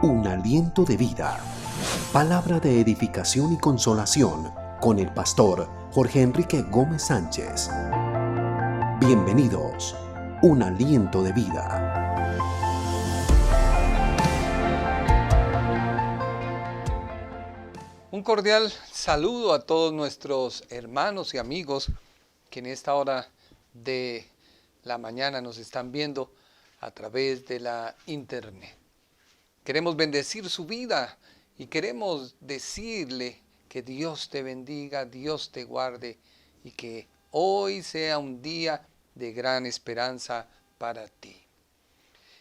Un aliento de vida. Palabra de edificación y consolación con el pastor Jorge Enrique Gómez Sánchez. Bienvenidos. Un aliento de vida. Un cordial saludo a todos nuestros hermanos y amigos que en esta hora de la mañana nos están viendo a través de la internet. Queremos bendecir su vida y queremos decirle que Dios te bendiga, Dios te guarde y que hoy sea un día de gran esperanza para ti.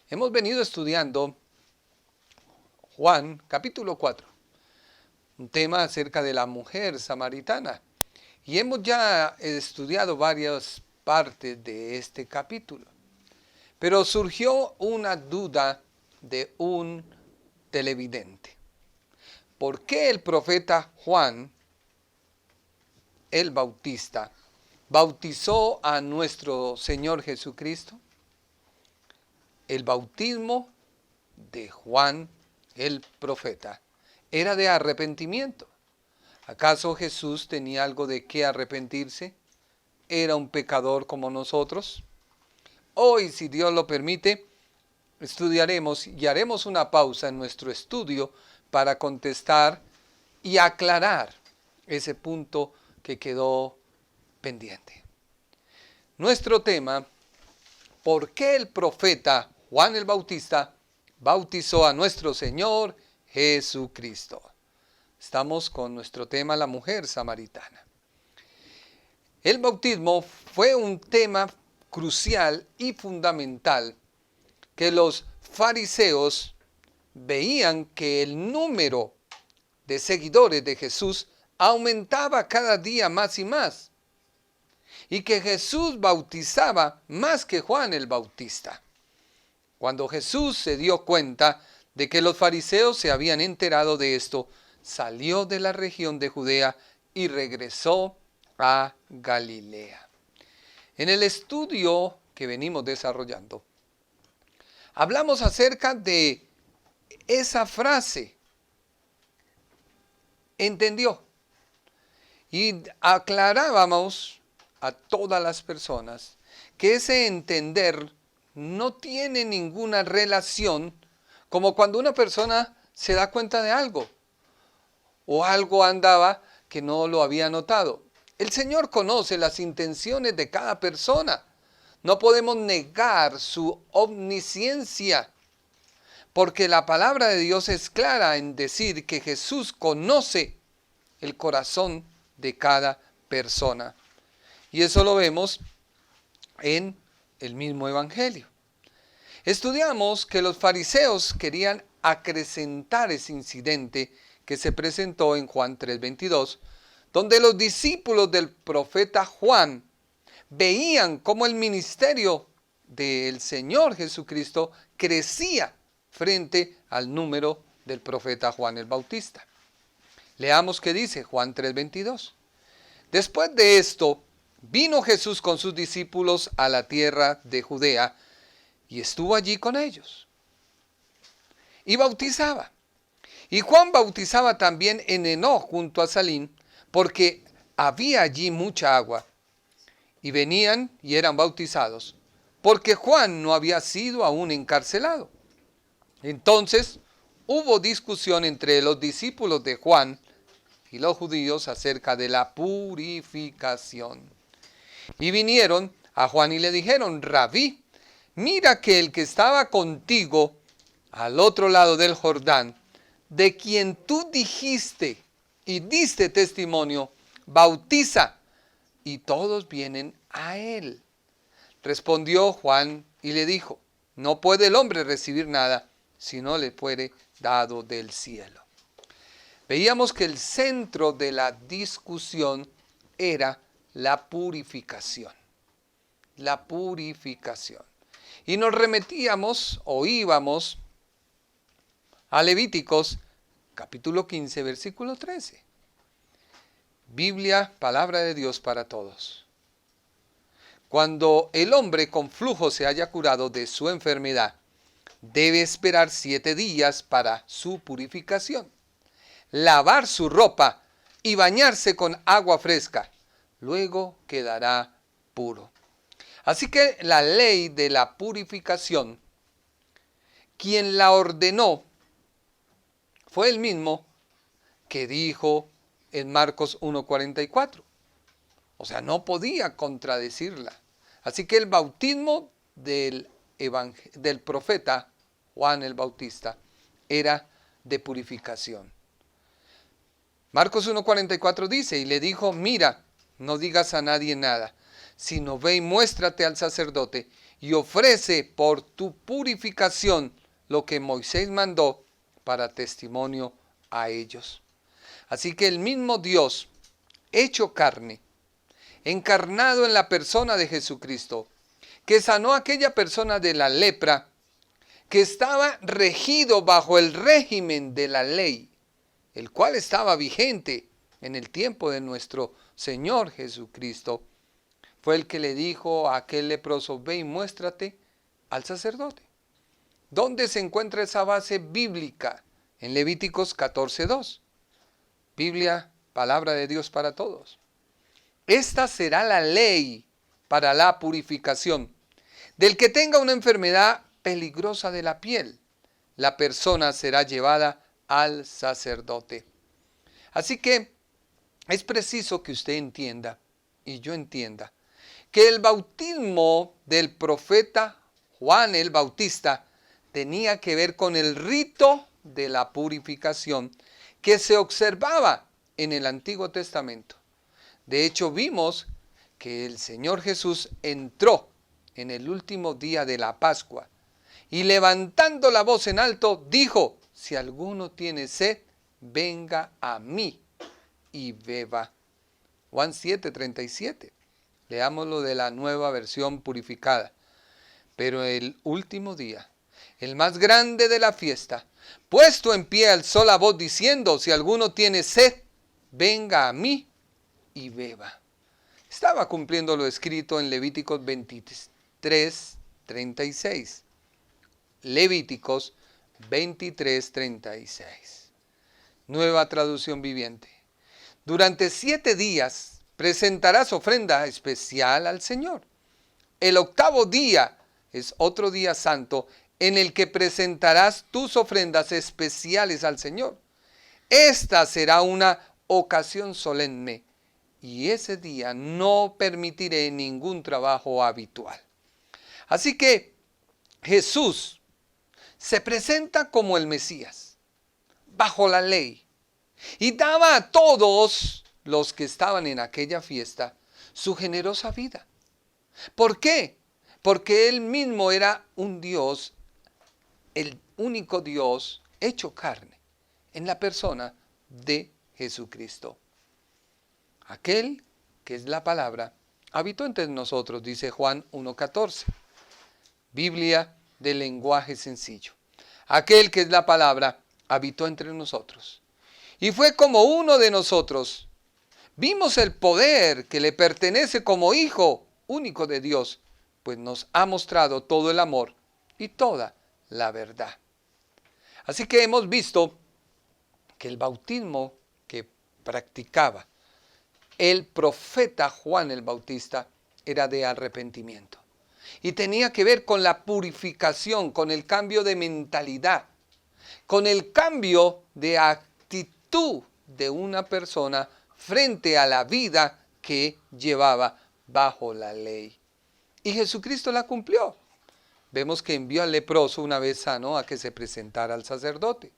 Hemos venido estudiando Juan capítulo 4, un tema acerca de la mujer samaritana. Y hemos ya estudiado varias partes de este capítulo. Pero surgió una duda de un televidente. ¿Por qué el profeta Juan, el Bautista, bautizó a nuestro Señor Jesucristo? El bautismo de Juan, el profeta, era de arrepentimiento. ¿Acaso Jesús tenía algo de qué arrepentirse? ¿Era un pecador como nosotros? Hoy, si Dios lo permite, estudiaremos y haremos una pausa en nuestro estudio para contestar y aclarar ese punto que quedó pendiente. Nuestro tema: ¿por qué el profeta Juan el Bautista bautizó a nuestro Señor Jesucristo? Estamos con nuestro tema, la mujer samaritana. El bautismo fue un tema crucial y fundamental que los fariseos veían que el número de seguidores de Jesús aumentaba cada día más y más, y que Jesús bautizaba más que Juan el Bautista. Cuando Jesús se dio cuenta de que los fariseos se habían enterado de esto, salió de la región de Judea y regresó a Galilea. En el estudio que venimos desarrollando, hablamos acerca de esa frase, entendió, y aclarábamos a todas las personas que ese entender no tiene ninguna relación como cuando una persona se da cuenta de algo o algo andaba que no lo había notado. El Señor conoce las intenciones de cada persona. No podemos negar su omnisciencia, porque la palabra de Dios es clara en decir que Jesús conoce el corazón de cada persona. Y eso lo vemos en el mismo Evangelio. Estudiamos que los fariseos querían acrecentar ese incidente que se presentó en Juan 3:22, donde los discípulos del profeta Juan veían cómo el ministerio del Señor Jesucristo crecía frente al número del profeta Juan el Bautista. Leamos qué dice Juan 3:22. Después de esto, vino Jesús con sus discípulos a la tierra de Judea y estuvo allí con ellos. Y bautizaba. Y Juan bautizaba también en Enón junto a Salín, porque había allí mucha agua. Y venían y eran bautizados, porque Juan no había sido aún encarcelado. Entonces hubo discusión entre los discípulos de Juan y los judíos acerca de la purificación. Y vinieron a Juan y le dijeron: Rabí, mira que el que estaba contigo al otro lado del Jordán, de quien tú dijiste y diste testimonio, bautiza, y todos vienen a él. Respondió Juan y le dijo: no puede el hombre recibir nada si no le fuere dado del cielo. Veíamos que el centro de la discusión era la purificación. La purificación. Y nos remetíamos o íbamos a Levíticos capítulo 15, versículo 13. Biblia, palabra de Dios para todos. Cuando el hombre con flujo se haya curado de su enfermedad, debe esperar 7 días para su purificación, lavar su ropa y bañarse con agua fresca. Luego quedará puro. Así que la ley de la purificación, quien la ordenó, fue el mismo que dijo en Marcos 1:44. O sea, no podía contradecirla. Así que el bautismo del profeta Juan el Bautista era de purificación. Marcos 1:44 dice, y le dijo, mira, no digas a nadie nada, sino ve y muéstrate al sacerdote y ofrece por tu purificación lo que Moisés mandó para testimonio a ellos. Así que el mismo Dios, hecho carne, encarnado en la persona de Jesucristo, que sanó a aquella persona de la lepra, que estaba regido bajo el régimen de la ley, el cual estaba vigente en el tiempo de nuestro Señor Jesucristo, fue el que le dijo a aquel leproso, ve y muéstrate al sacerdote. ¿Dónde se encuentra esa base bíblica? En Levíticos 14:2. Biblia, palabra de Dios para todos. Esta será la ley para la purificación. Del que tenga una enfermedad peligrosa de la piel, la persona será llevada al sacerdote. Así que es preciso que usted entienda, y yo entienda, que el bautismo del profeta Juan el Bautista tenía que ver con el rito de la purificación que se observaba en el Antiguo Testamento. De hecho, vimos que el Señor Jesús entró en el último día de la Pascua y levantando la voz en alto, dijo, si alguno tiene sed, venga a mí y beba. Juan 7:37. Leámoslo de la nueva versión purificada. Pero el último día, el más grande de la fiesta, puesto en pie, alzó la voz diciendo, si alguno tiene sed, venga a mí y beba. Estaba cumpliendo lo escrito en Levíticos 23:36. Levíticos 23:36. Nueva traducción viviente. Durante 7 días presentarás ofrenda especial al Señor. El 8º día es otro día santo en el que presentarás tus ofrendas especiales al Señor. Esta será una ocasión solemne y ese día no permitiré ningún trabajo habitual. Así que Jesús se presenta como el Mesías, bajo la ley, y daba a todos los que estaban en aquella fiesta su generosa vida. ¿Por qué? Porque Él mismo era un Dios, el único Dios hecho carne, en la persona de Jesucristo. Aquel que es la palabra habitó entre nosotros, dice Juan 1:14. Biblia de lenguaje sencillo. Aquel que es la palabra habitó entre nosotros. Y fue como uno de nosotros. Vimos el poder que le pertenece como Hijo único de Dios, pues nos ha mostrado todo el amor y toda la verdad. Así que hemos visto que el bautismo que practicaba el profeta Juan el Bautista era de arrepentimiento. Y tenía que ver con la purificación, con el cambio de mentalidad, con el cambio de actitud de una persona frente a la vida que llevaba bajo la ley. Y Jesucristo la cumplió. Vemos que envió al leproso una vez sano a que se presentara al sacerdote.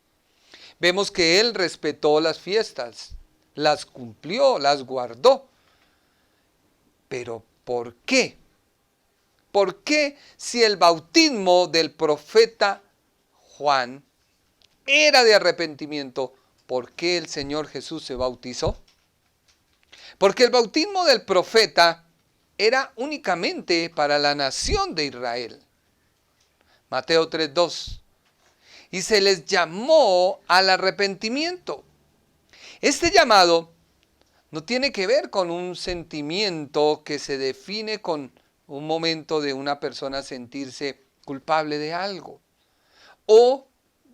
Vemos que Él respetó las fiestas, las cumplió, las guardó. Pero ¿por qué? ¿Por qué si el bautismo del profeta Juan era de arrepentimiento, por qué el Señor Jesús se bautizó? Porque el bautismo del profeta era únicamente para la nación de Israel. Mateo 3:2. Y se les llamó al arrepentimiento. Este llamado no tiene que ver con un sentimiento que se define con un momento de una persona sentirse culpable de algo. o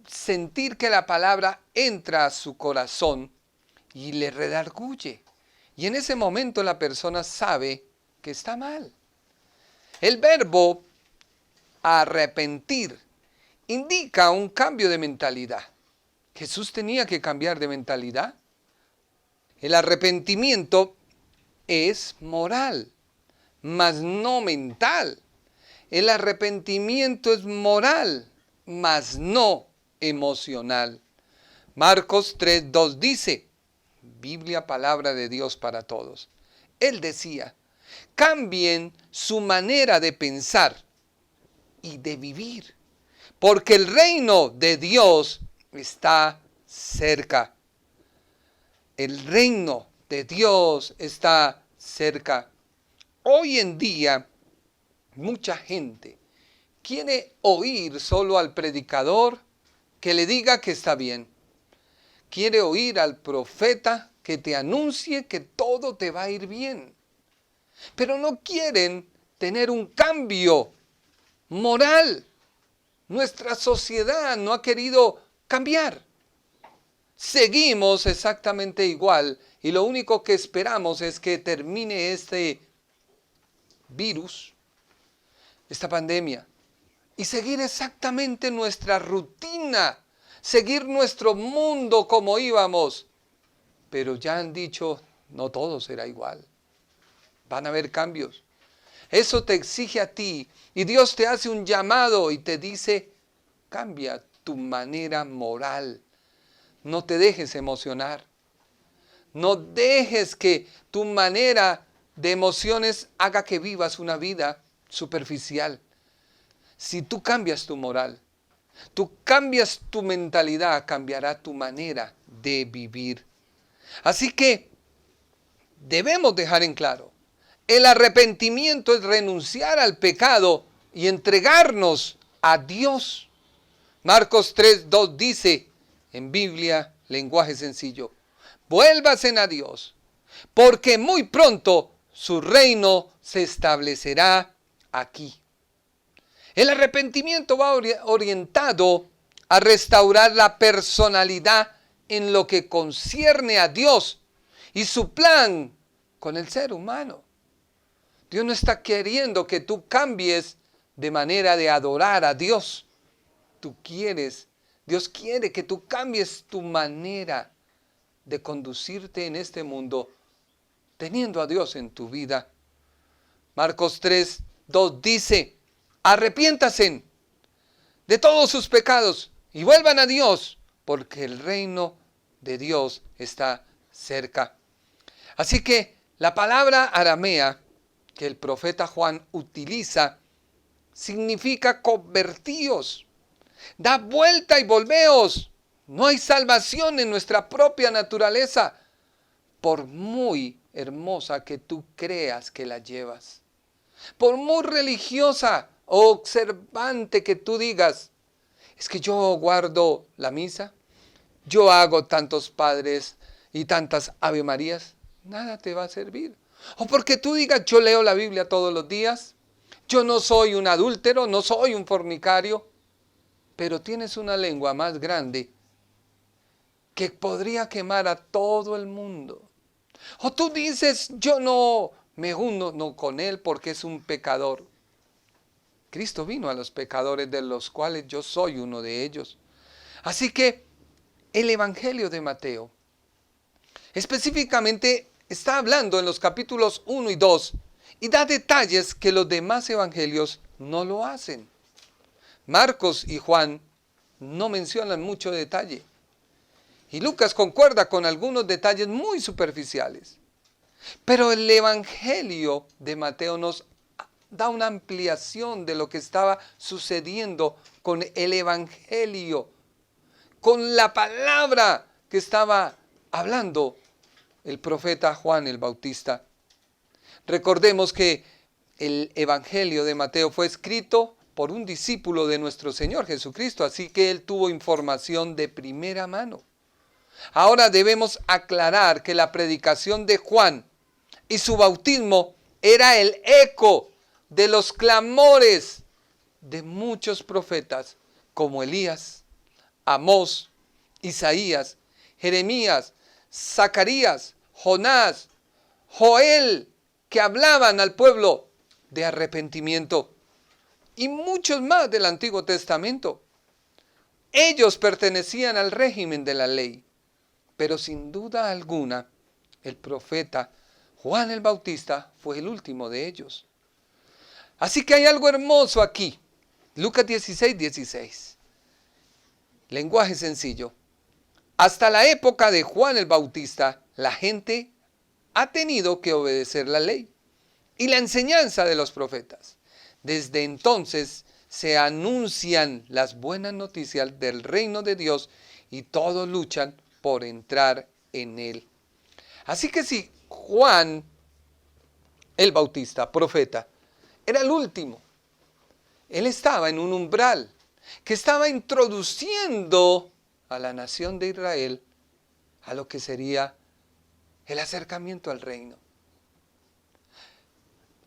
sentir que la palabra entra a su corazón y le redarguye. Y en ese momento la persona sabe que está mal. El verbo arrepentir indica un cambio de mentalidad. Jesús tenía que cambiar de mentalidad. El arrepentimiento es moral, mas no mental. El arrepentimiento es moral, mas no emocional. Marcos 3:2 dice, Biblia, palabra de Dios para todos. Él decía, cambien su manera de pensar y de vivir, porque el reino de Dios está cerca. El reino de Dios está cerca. Hoy en día, mucha gente quiere oír solo al predicador que le diga que está bien. Quiere oír al profeta que te anuncie que todo te va a ir bien. Pero no quieren tener un cambio moral. Nuestra sociedad no ha querido cambiar. Seguimos exactamente igual y lo único que esperamos es que termine este virus, esta pandemia, y seguir exactamente nuestra rutina, seguir nuestro mundo como íbamos. Pero ya han dicho, no todo será igual. Van a haber cambios. Eso te exige a ti y Dios te hace un llamado y te dice, cambia tu manera moral. No te dejes emocionar. No dejes que tu manera de emociones haga que vivas una vida superficial. Si tú cambias tu moral, tú cambias tu mentalidad, cambiará tu manera de vivir. Así que debemos dejar en claro, el arrepentimiento es renunciar al pecado y entregarnos a Dios. Marcos 3:2 dice, en Biblia, lenguaje sencillo, vuélvasen a Dios, porque muy pronto su reino se establecerá aquí. El arrepentimiento va orientado a restaurar la personalidad en lo que concierne a Dios y su plan con el ser humano. Dios no está queriendo que tú cambies de manera de adorar a Dios. Dios quiere que tú cambies tu manera de conducirte en este mundo, teniendo a Dios en tu vida. Marcos 3:2 dice, arrepiéntanse de todos sus pecados y vuelvan a Dios, porque el reino de Dios está cerca. Así que la palabra aramea que el profeta Juan utiliza significa convertíos. Da vuelta y volveos. No hay salvación en nuestra propia naturaleza, por muy hermosa que tú creas que la llevas. Por muy religiosa o observante que tú digas, es que yo guardo la misa, yo hago tantos padres y tantas Ave Marías, nada te va a servir. O porque tú digas, yo leo la Biblia todos los días, yo no soy un adúltero, no soy un fornicario, pero tienes una lengua más grande que podría quemar a todo el mundo. O tú dices, yo no me uno con él porque es un pecador. Cristo vino a los pecadores, de los cuales yo soy uno de ellos. Así que el Evangelio de Mateo específicamente está hablando en los capítulos 1 y 2 y da detalles que los demás evangelios no lo hacen. Marcos y Juan no mencionan mucho detalle. Y Lucas concuerda con algunos detalles muy superficiales. Pero el Evangelio de Mateo nos da una ampliación de lo que estaba sucediendo con el Evangelio, con la palabra que estaba hablando el profeta Juan el Bautista. Recordemos que el Evangelio de Mateo fue escrito por un discípulo de nuestro Señor Jesucristo, así que él tuvo información de primera mano. Ahora debemos aclarar que la predicación de Juan y su bautismo era el eco de los clamores de muchos profetas como Elías, Amós, Isaías, Jeremías, Zacarías, Jonás, Joel, que hablaban al pueblo de arrepentimiento, y muchos más del Antiguo Testamento. Ellos pertenecían al régimen de la ley, pero sin duda alguna, el profeta Juan el Bautista fue el último de ellos. Así que hay algo hermoso aquí. Lucas 16, 16. Lenguaje sencillo. Hasta la época de Juan el Bautista, la gente ha tenido que obedecer la ley y la enseñanza de los profetas. Desde entonces se anuncian las buenas noticias del reino de Dios y todos luchan por entrar en él. Así que si Juan el Bautista, profeta, era el último, él estaba en un umbral que estaba introduciendo a la nación de Israel a lo que sería el acercamiento al reino.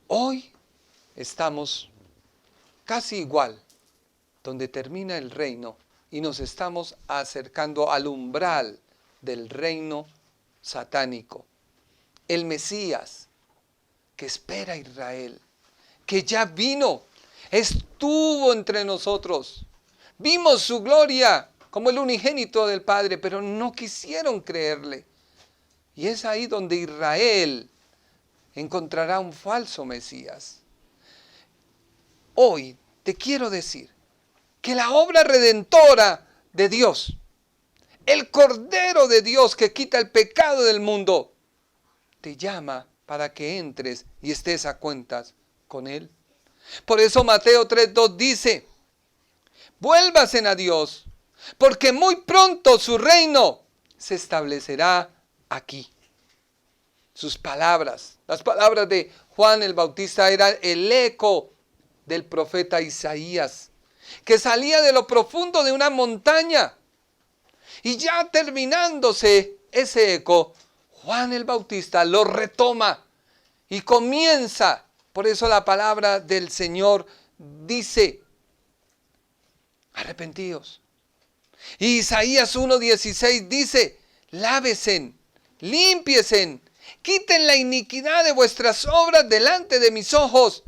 Hoy estamos casi igual, donde termina el reino y nos estamos acercando al umbral del reino satánico. El Mesías que espera a Israel, que ya vino, estuvo entre nosotros. Vimos su gloria como el unigénito del Padre, pero no quisieron creerle. Y es ahí donde Israel encontrará un falso Mesías. Hoy te quiero decir que la obra redentora de Dios, el Cordero de Dios que quita el pecado del mundo, te llama para que entres y estés a cuentas con Él. Por eso Mateo 3:2 dice, vuélvasen a Dios, porque muy pronto su reino se establecerá aquí. Sus palabras, las palabras de Juan el Bautista eran el eco del profeta Isaías, que salía de lo profundo de una montaña. Y ya terminándose ese eco, Juan el Bautista lo retoma y comienza. Por eso la palabra del Señor dice, arrepentíos. Y Isaías 1:16 dice, lávesen, límpiesen, quiten la iniquidad de vuestras obras delante de mis ojos.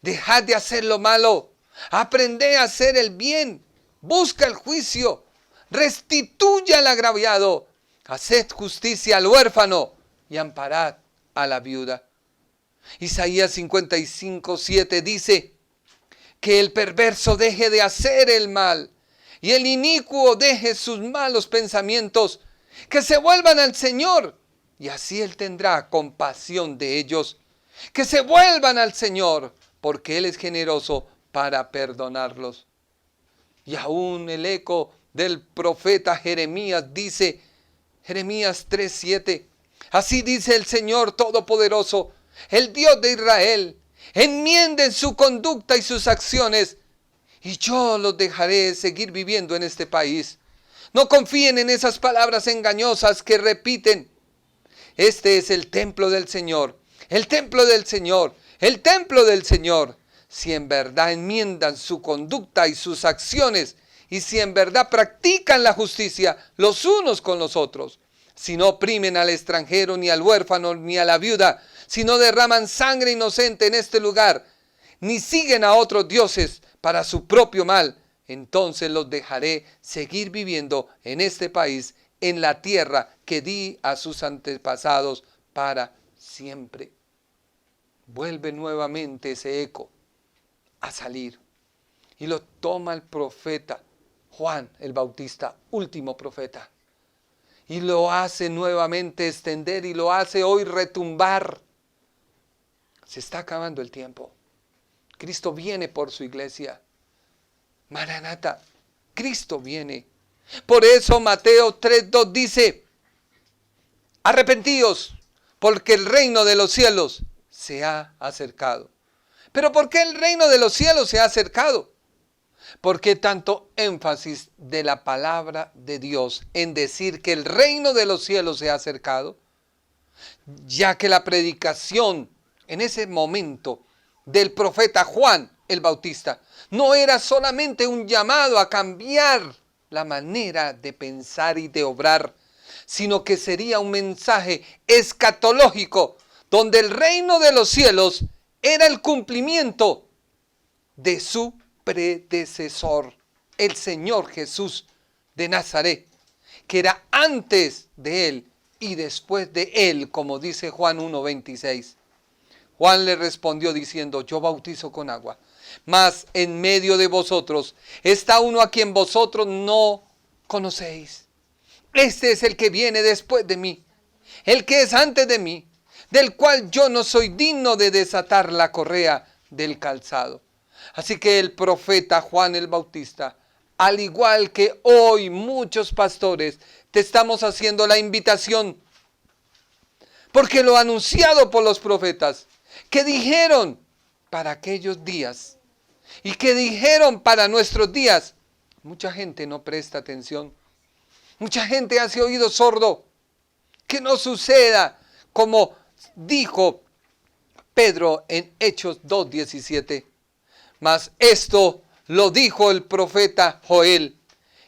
Dejad de hacer lo malo, aprended a hacer el bien, busca el juicio, restituye al agraviado, haced justicia al huérfano y amparad a la viuda. Isaías 55:7 dice, que el perverso deje de hacer el mal y el inicuo deje sus malos pensamientos, que se vuelvan al Señor y así Él tendrá compasión de ellos. Que se vuelvan al Señor porque Él es generoso para perdonarlos. Y aún el eco del profeta Jeremías dice, Jeremías 3:7, así dice el Señor Todopoderoso, el Dios de Israel, enmienden su conducta y sus acciones, y yo los dejaré seguir viviendo en este país. No confíen en esas palabras engañosas que repiten. Este es el templo del Señor, el templo del Señor, el templo del Señor. Si en verdad enmiendan su conducta y sus acciones, y si en verdad practican la justicia los unos con los otros, si no oprimen al extranjero, ni al huérfano, ni a la viuda, si no derraman sangre inocente en este lugar, ni siguen a otros dioses para su propio mal, entonces los dejaré seguir viviendo en este país, en la tierra que di a sus antepasados para siempre. Vuelve nuevamente ese eco a salir y lo toma el profeta Juan el Bautista, último profeta, y lo hace nuevamente extender y lo hace hoy retumbar. Se está acabando el tiempo. Cristo viene por su iglesia. Maranata, Cristo viene. Por eso Mateo 3:2 dice, arrepentíos, porque el reino de los cielos se ha acercado. ¿Pero por qué el reino de los cielos se ha acercado? ¿Por qué tanto énfasis de la palabra de Dios en decir que el reino de los cielos se ha acercado? Ya que la predicación en ese momento del profeta Juan el Bautista no era solamente un llamado a cambiar la manera de pensar y de obrar, sino que sería un mensaje escatológico, donde el reino de los cielos era el cumplimiento de su predecesor, el Señor Jesús de Nazaret, que era antes de él y después de él, como dice Juan 1:26. Juan le respondió diciendo: yo bautizo con agua, mas en medio de vosotros está uno a quien vosotros no conocéis. Este es el que viene después de mí, el que es antes de mí, del cual yo no soy digno de desatar la correa del calzado. Así que el profeta Juan el Bautista, al igual que hoy muchos pastores, te estamos haciendo la invitación, porque lo anunciado por los profetas, que dijeron para aquellos días y que dijeron para nuestros días, mucha gente no presta atención. Mucha gente hace oído sordo. Que no suceda como dijo Pedro en Hechos 2:17. Mas esto lo dijo el profeta Joel.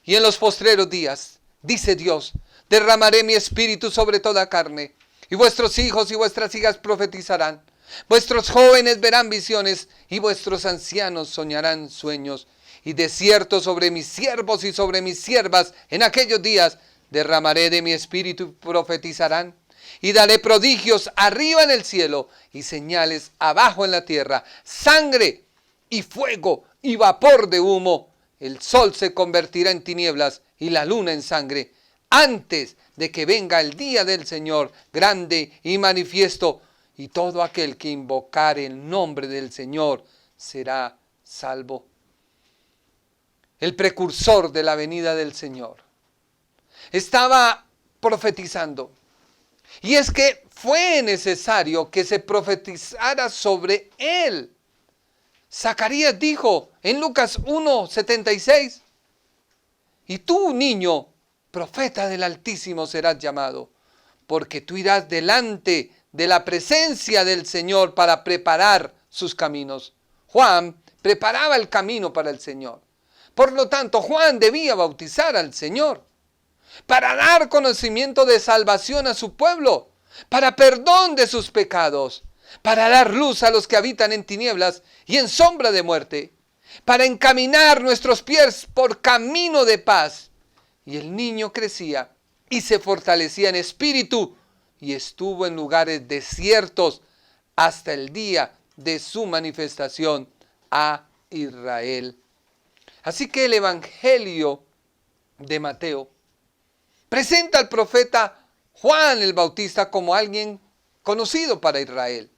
Y en los postreros días, dice Dios, derramaré mi espíritu sobre toda carne. Y vuestros hijos y vuestras hijas profetizarán. Vuestros jóvenes verán visiones y vuestros ancianos soñarán sueños. Y de cierto sobre mis siervos y sobre mis siervas en aquellos días derramaré de mi espíritu y profetizarán. Y daré prodigios arriba en el cielo y señales abajo en la tierra, sangre y fuego y vapor de humo. El sol se convertirá en tinieblas y la luna en sangre, antes de que venga el día del Señor grande y manifiesto. Y todo aquel que invocare el nombre del Señor será salvo. El precursor de la venida del Señor estaba profetizando. Y es que fue necesario que se profetizara sobre él. Zacarías dijo en Lucas 1:76, y tú, niño, profeta del Altísimo serás llamado, porque tú irás delante de la presencia del Señor para preparar sus caminos. Juan preparaba el camino para el Señor. Por lo tanto, Juan debía bautizar al Señor para dar conocimiento de salvación a su pueblo, para perdón de sus pecados, para dar luz a los que habitan en tinieblas y en sombra de muerte, para encaminar nuestros pies por camino de paz. Y el niño crecía y se fortalecía en espíritu y estuvo en lugares desiertos hasta el día de su manifestación a Israel. Así que el Evangelio de Mateo presenta al profeta Juan el Bautista como alguien conocido para Israel.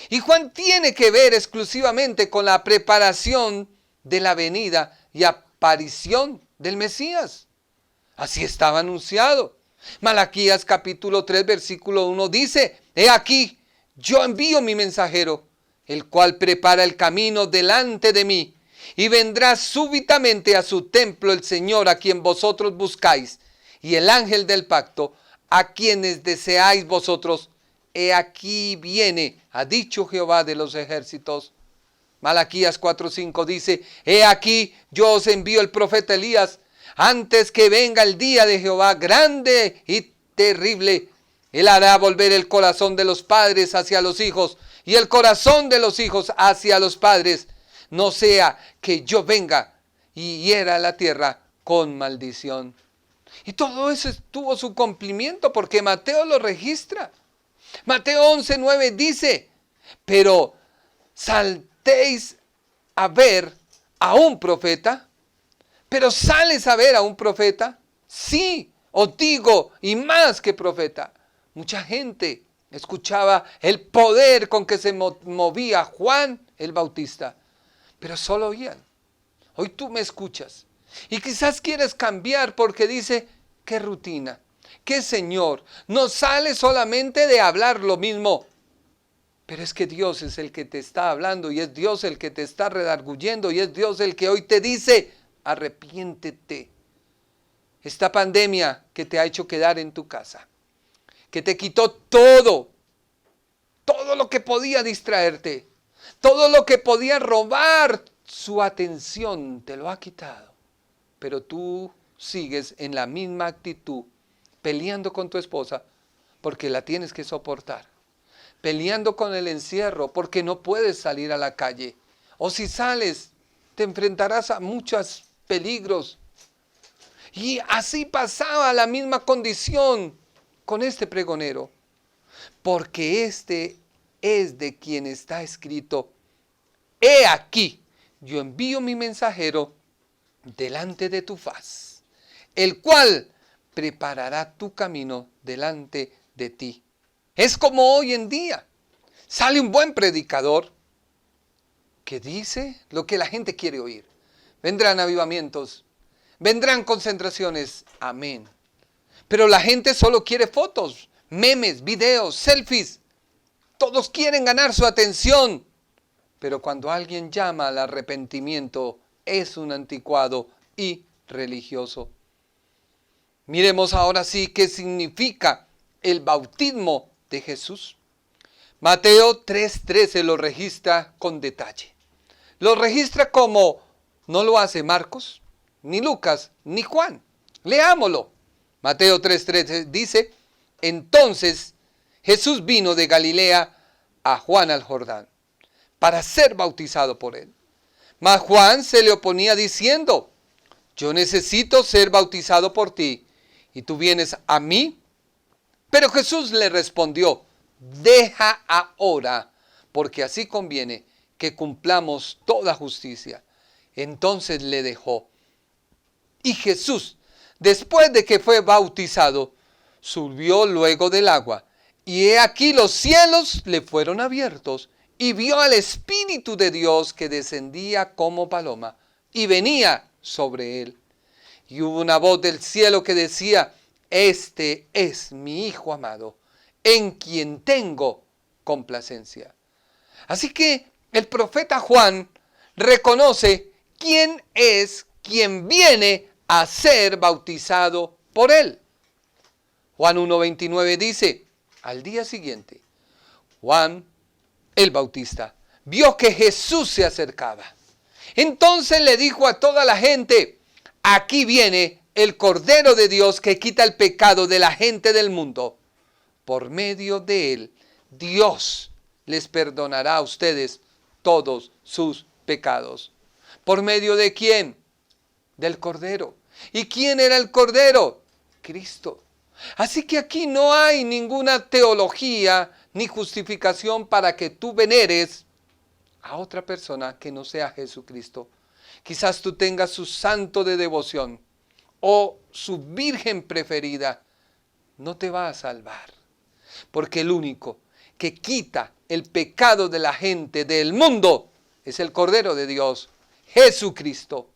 Y Juan tiene que ver exclusivamente con la preparación de la venida y aparición del Mesías. Así estaba anunciado. Malaquías capítulo 3 versículo 1 dice: he aquí, yo envío mi mensajero, el cual prepara el camino delante de mí, y vendrá súbitamente a su templo el Señor a quien vosotros buscáis, y el ángel del pacto, a quienes deseáis vosotros. He aquí viene, ha dicho Jehová de los ejércitos. Malaquías 4:5 dice: he aquí, yo os envío el profeta Elías, antes que venga el día de Jehová grande y terrible. Él hará volver el corazón de los padres hacia los hijos, y el corazón de los hijos hacia los padres, no sea que yo venga y hiera la tierra con maldición. Y todo eso tuvo su cumplimiento porque Mateo lo registra. Mateo 11:9 dice: pero saltéis a ver a un profeta. ¿Pero sales a ver a un profeta? Sí, os digo, y más que profeta. Mucha gente escuchaba el poder con que se movía Juan el Bautista, pero solo oían. Hoy tú me escuchas y quizás quieres cambiar porque dice: qué rutina, qué Señor, no sale solamente de hablar lo mismo. Pero es que Dios es el que te está hablando, y es Dios el que te está redarguyendo, y es Dios el que hoy te dice: arrepiéntete. Esta pandemia que te ha hecho quedar en tu casa, que te quitó todo lo que podía distraerte, todo lo que podía robar su atención te lo ha quitado, pero tú sigues en la misma actitud, peleando con tu esposa porque la tienes que soportar, peleando con el encierro porque no puedes salir a la calle, o si sales te enfrentarás a muchos peligros. Y así pasaba la misma condición con este pregonero, porque este es de quien está escrito: he aquí, yo envío mi mensajero delante de tu faz, el cual preparará tu camino delante de ti. Es como hoy en día. Sale un buen predicador que dice lo que la gente quiere oír. Vendrán avivamientos, vendrán concentraciones, amén. Pero la gente solo quiere fotos, memes, videos, selfies. Todos quieren ganar su atención. Pero cuando alguien llama al arrepentimiento, es un anticuado y religioso. Miremos ahora sí qué significa el bautismo de Jesús. Mateo 3:13 lo registra con detalle. Lo registra como no lo hace Marcos, ni Lucas, ni Juan. Leámoslo. Mateo 3:13 dice: entonces Jesús vino de Galilea a Juan al Jordán para ser bautizado por él. Mas Juan se le oponía diciendo: yo necesito ser bautizado por ti, ¿y tú vienes a mí? Pero Jesús le respondió: deja ahora, porque así conviene que cumplamos toda justicia. Entonces le dejó. Y Jesús, después de que fue bautizado, subió luego del agua. Y he aquí los cielos le fueron abiertos, y vio al Espíritu de Dios que descendía como paloma, y venía sobre él. Y hubo una voz del cielo que decía: este es mi Hijo amado, en quien tengo complacencia. Así que el profeta Juan reconoce quién es quien viene a ser bautizado por él. Juan 1:29 dice: al día siguiente, Juan el Bautista vio que Jesús se acercaba. Entonces le dijo a toda la gente: aquí viene el Cordero de Dios que quita el pecado de la gente del mundo. Por medio de él, Dios les perdonará a ustedes todos sus pecados. ¿Por medio de quién? Del Cordero. ¿Y quién era el Cordero? Cristo. Así que aquí no hay ninguna teología ni justificación para que tú veneres a otra persona que no sea Jesucristo. Quizás tú tengas su santo de devoción o su virgen preferida. No te va a salvar, porque el único que quita el pecado de la gente del mundo es el Cordero de Dios, Jesucristo.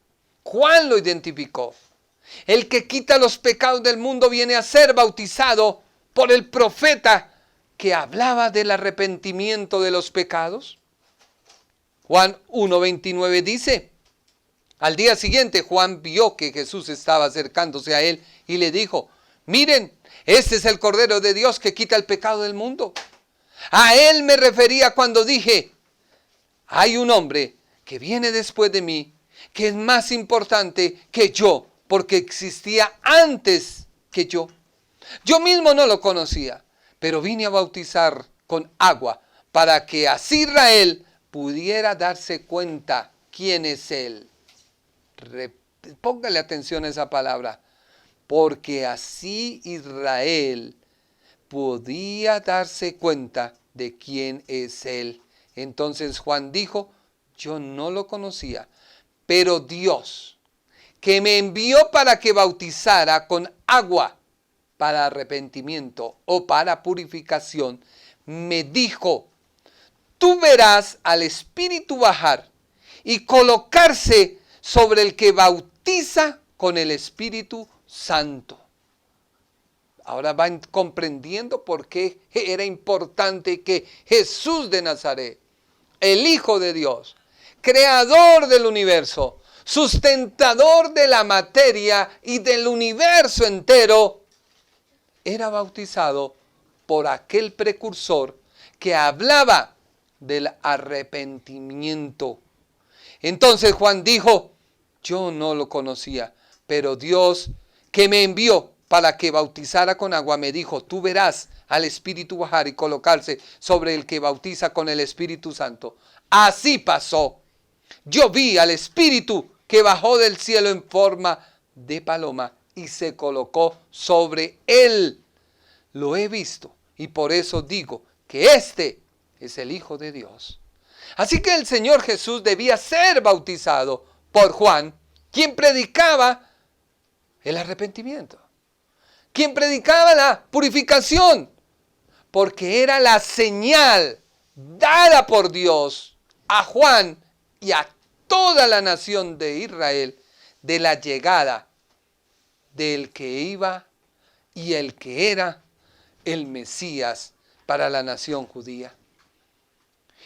Juan lo identificó. El que quita los pecados del mundo viene a ser bautizado por el profeta que hablaba del arrepentimiento de los pecados. Juan 1:29 dice: al día siguiente Juan vio que Jesús estaba acercándose a él y le dijo: miren, este es el Cordero de Dios que quita el pecado del mundo. A él me refería cuando dije: hay un hombre que viene después de mí, que es más importante que yo, porque existía antes que yo. Yo mismo no lo conocía, pero vine a bautizar con agua para que así Israel pudiera darse cuenta quién es él. Póngale atención a esa palabra. Porque así Israel podía darse cuenta de quién es él. Entonces Juan dijo: yo no lo conocía, pero Dios, que me envió para que bautizara con agua para arrepentimiento o para purificación, me dijo: tú verás al Espíritu bajar y colocarse sobre el que bautiza con el Espíritu Santo. Ahora van comprendiendo por qué era importante que Jesús de Nazaret, el Hijo de Dios, creador del universo, sustentador de la materia y del universo entero, era bautizado por aquel precursor que hablaba del arrepentimiento. Entonces Juan dijo, yo no lo conocía, pero Dios que me envió para que bautizara con agua me dijo, tú verás al Espíritu bajar y colocarse sobre el que bautiza con el Espíritu Santo. Así pasó. Yo vi al Espíritu que bajó del cielo en forma de paloma y se colocó sobre él. Lo he visto y por eso digo que este es el Hijo de Dios. Así que el Señor Jesús debía ser bautizado por Juan, quien predicaba el arrepentimiento, quien predicaba la purificación, porque era la señal dada por Dios a Juan y a toda la nación de Israel de la llegada del que iba y el que era el Mesías para la nación judía.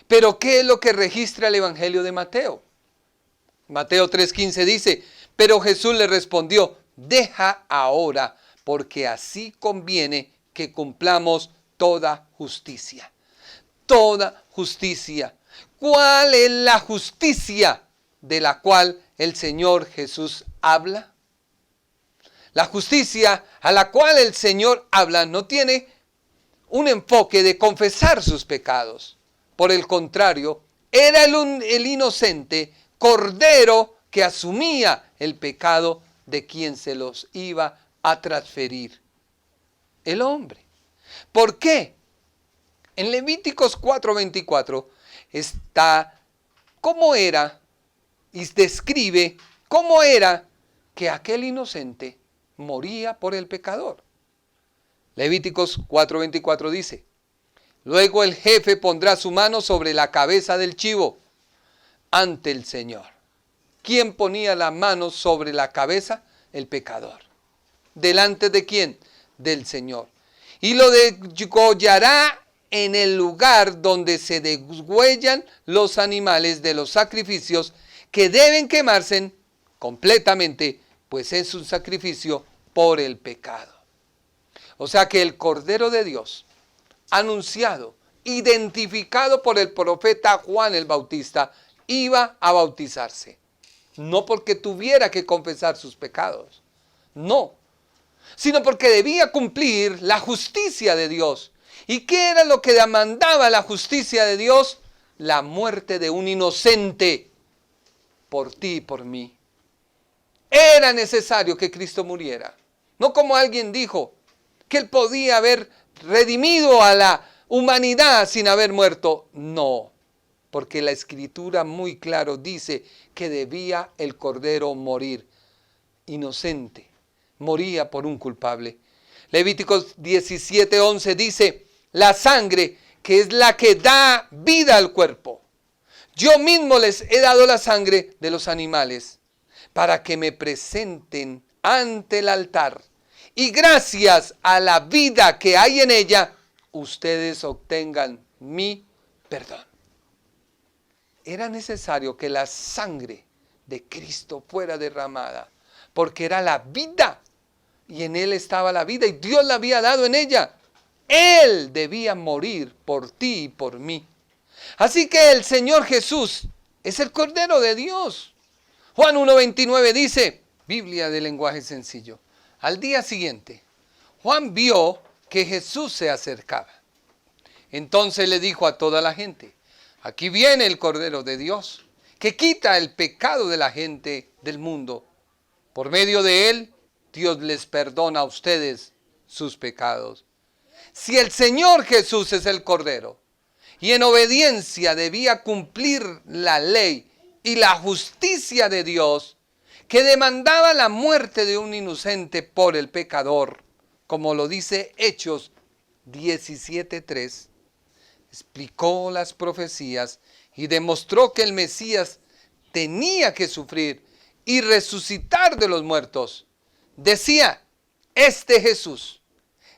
Pero ¿qué es lo que registra el Evangelio de Mateo? Mateo 3:15 dice, pero Jesús le respondió, deja ahora, porque así conviene que cumplamos toda justicia. Toda justicia. ¿Cuál es la justicia de la cual el Señor Jesús habla? La justicia a la cual el Señor habla no tiene un enfoque de confesar sus pecados. Por el contrario, era el inocente cordero que asumía el pecado de quien se los iba a transferir. El hombre. ¿Por qué? En Levíticos 4:24 está cómo era y describe cómo era que aquel inocente moría por el pecador. Levíticos 4:24 dice, luego el jefe pondrá su mano sobre la cabeza del chivo ante el Señor. ¿Quién ponía la mano sobre la cabeza? El pecador. ¿Delante de quién? Del Señor. Y lo degollará en el lugar donde se degüellan los animales de los sacrificios que deben quemarse completamente, pues es un sacrificio por el pecado. O sea que el Cordero de Dios, anunciado, identificado por el profeta Juan el Bautista, iba a bautizarse. No porque tuviera que confesar sus pecados, no, sino porque debía cumplir la justicia de Dios. ¿Y qué era lo que demandaba la justicia de Dios? La muerte de un inocente por ti y por mí. Era necesario que Cristo muriera. No como alguien dijo, que él podía haber redimido a la humanidad sin haber muerto. No, porque la Escritura muy claro dice que debía el Cordero morir. Inocente, moría por un culpable. Levíticos 17:11 dice, la sangre que es la que da vida al cuerpo. Yo mismo les he dado la sangre de los animales para que me presenten ante el altar. Y gracias a la vida que hay en ella, ustedes obtengan mi perdón. Era necesario que la sangre de Cristo fuera derramada, porque era la vida, y en Él estaba la vida, y Dios la había dado en ella. Él debía morir por ti y por mí. Así que el Señor Jesús es el Cordero de Dios. Juan 1:29 dice, Biblia de lenguaje sencillo, al día siguiente, Juan vio que Jesús se acercaba. Entonces le dijo a toda la gente, aquí viene el Cordero de Dios, que quita el pecado de la gente del mundo. Por medio de él, Dios les perdona a ustedes sus pecados. Si el Señor Jesús es el Cordero, y en obediencia debía cumplir la ley y la justicia de Dios, que demandaba la muerte de un inocente por el pecador, como lo dice Hechos 17:3, explicó las profecías y demostró que el Mesías tenía que sufrir y resucitar de los muertos. Decía, este Jesús,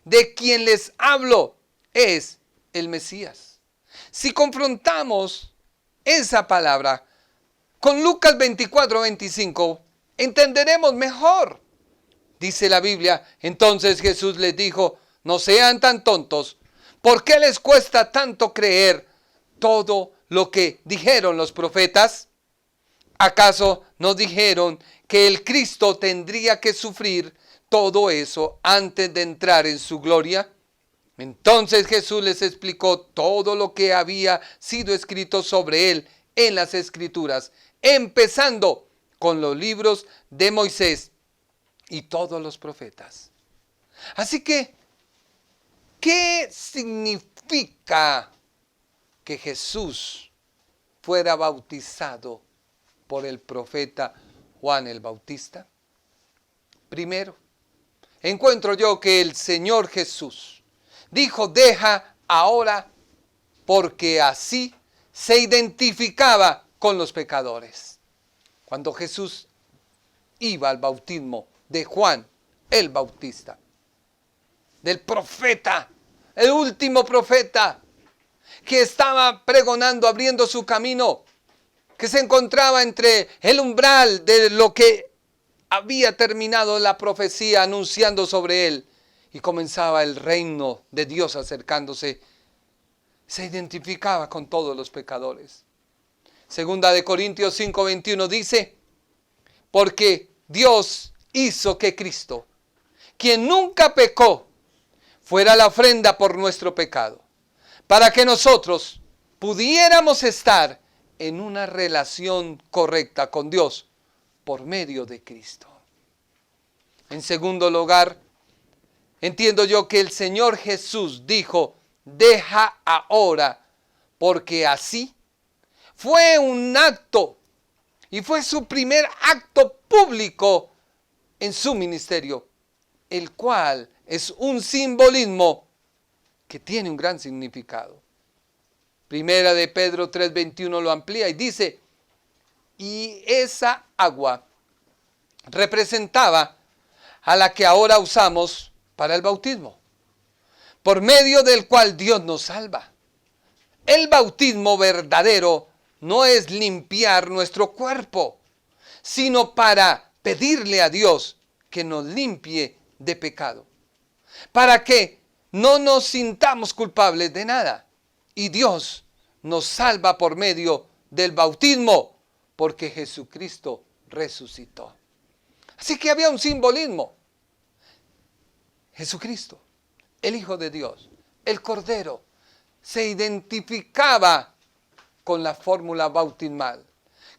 de quien les hablo, es el Mesías. Si confrontamos esa palabra con Lucas 24:25, entenderemos mejor. Dice la Biblia, entonces Jesús les dijo, no sean tan tontos, ¿por qué les cuesta tanto creer todo lo que dijeron los profetas? ¿Acaso nos dijeron que el Cristo tendría que sufrir todo eso antes de entrar en su gloria? Entonces Jesús les explicó todo lo que había sido escrito sobre él en las Escrituras, empezando con los libros de Moisés y todos los profetas. Así que, ¿qué significa que Jesús fuera bautizado por el profeta Juan el Bautista? Primero, encuentro yo que el Señor Jesús dijo, deja ahora, porque así se identificaba con los pecadores. Cuando Jesús iba al bautismo de Juan el Bautista, del profeta, el último profeta, que estaba pregonando, abriendo su camino, que se encontraba entre el umbral de lo que había terminado la profecía anunciando sobre él, y comenzaba el reino de Dios acercándose, se identificaba con todos los pecadores. Segunda de Corintios 5:21 dice, porque Dios hizo que Cristo, quien nunca pecó, fuera la ofrenda por nuestro pecado, para que nosotros pudiéramos estar en una relación correcta con Dios por medio de Cristo. En segundo lugar, entiendo yo que el Señor Jesús dijo, deja ahora, porque así fue un acto, y fue su primer acto público en su ministerio, el cual es un simbolismo que tiene un gran significado. Primera de Pedro 3:21 lo amplía y dice, y esa agua representaba a la que ahora usamos para el bautismo, por medio del cual Dios nos salva. El bautismo verdadero no es limpiar nuestro cuerpo, sino para pedirle a Dios que nos limpie de pecado, para que no nos sintamos culpables de nada. Y Dios nos salva por medio del bautismo, porque Jesucristo resucitó. Así que había un simbolismo. Jesucristo, el Hijo de Dios, el Cordero, se identificaba con la fórmula bautismal.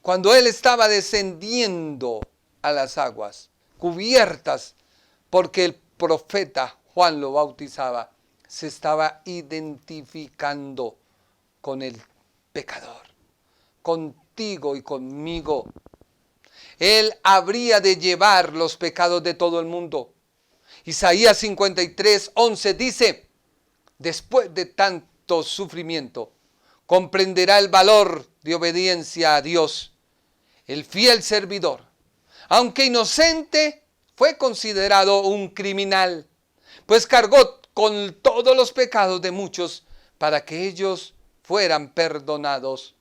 Cuando Él estaba descendiendo a las aguas, cubiertas, porque el profeta Juan lo bautizaba, se estaba identificando con el pecador, contigo y conmigo. Él habría de llevar los pecados de todo el mundo. Isaías 53:11 dice, después de tanto sufrimiento, comprenderá el valor de obediencia a Dios. El fiel servidor, aunque inocente, fue considerado un criminal, pues cargó con todos los pecados de muchos para que ellos fueran perdonados.